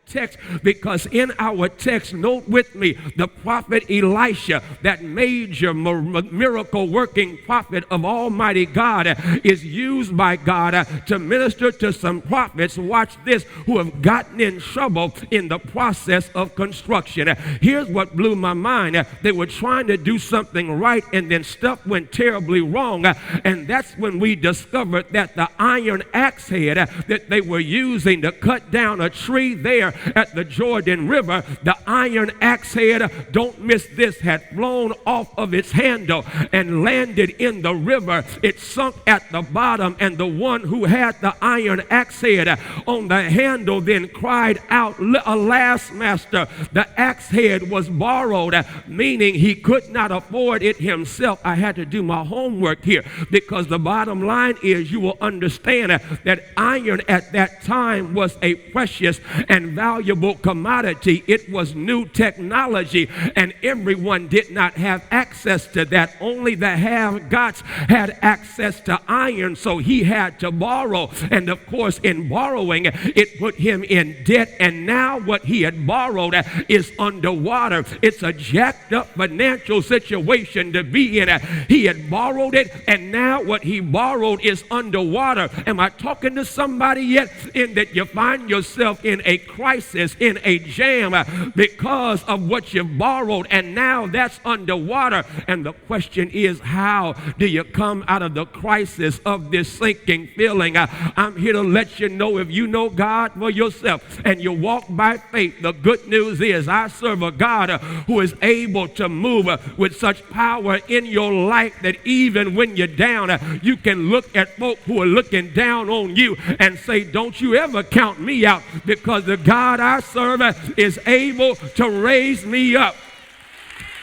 text, because in our text, note with me, the prophet Elisha, that major miracle working prophet of Almighty God, is used by God to minister to some prophets, watch this, who have gotten in trouble in the process of construction. Here's what blew my mind. They were trying to do something right, and then stuff went terribly wrong, and that's when we discovered that the iron axe head that they were using to cut down a tree there at the Jordan River, the iron axe head, don't miss this, had flown off of its handle and landed in the river. It sunk at the bottom, and the one who had the iron axe head on the handle then cried out, "Alas, master, the axe head was borrowed," meaning he could not afford it himself. I had to do my homework here, because the bottom line is, you will understand that iron at that time was a precious and valuable commodity. It was new technology, and everyone did not have access to that. Only the have-gots had access to iron, so he had to borrow. And of course, in borrowing, it put him in debt, and now what he had borrowed is underwater. It's a jacked up financial situation to be in. He had borrowed it, and now what he borrowed is underwater. Am I talking to somebody yet? In that you find yourself in a crisis, in a jam, because of what you've borrowed, and now that's underwater. And the question is, how do you come out of the crisis of this sinking feeling? I'm here to let you know, if you know God for yourself and you walk by faith, the good news is I serve a God who is able to move with such power in your life that even when you're down, you can look at folk who are looking down on you and say, "Don't you ever count me out, because the God I serve is able to raise me up."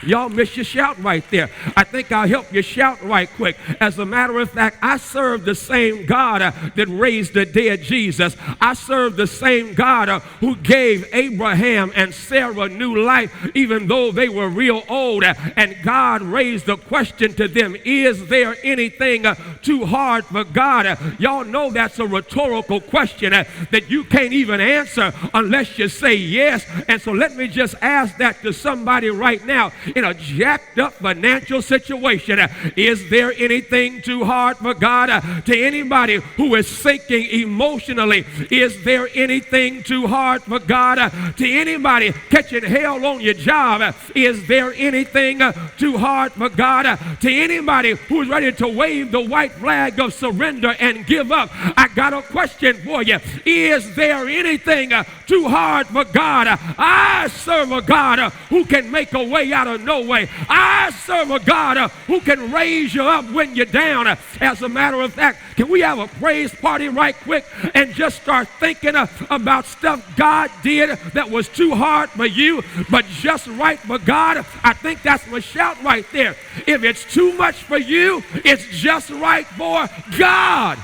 Y'all missed your shout right there. I think I'll help you shout right quick. As a matter of fact, I serve the same God that raised the dead Jesus. I serve the same God who gave Abraham and Sarah new life, even though they were real old. And God raised the question to them, is there anything too hard for God? Y'all know that's a rhetorical question that you can't even answer unless you say yes. And so let me just ask that to somebody right now. In a jacked up financial situation, is there anything too hard for God? To anybody who is sinking emotionally, is there anything too hard for God? To anybody catching hell on your job, is there anything too hard for God? To anybody who's ready to wave the white flag of surrender and give up, I got a question for you. Is there anything too hard for God? I serve a God who can make a way out of no way. I serve a God who can raise you up when you're down. As a matter of fact, can we have a praise party right quick and just start thinking about stuff God did that was too hard for you but just right for God? I think that's my shout right there. If it's too much for you, it's just right for God.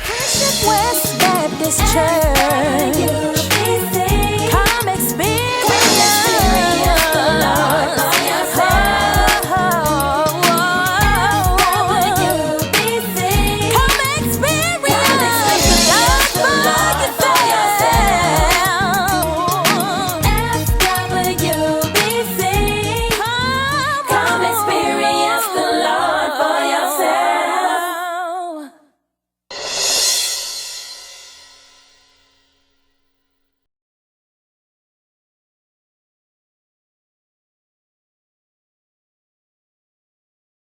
Worship West Baptist Church.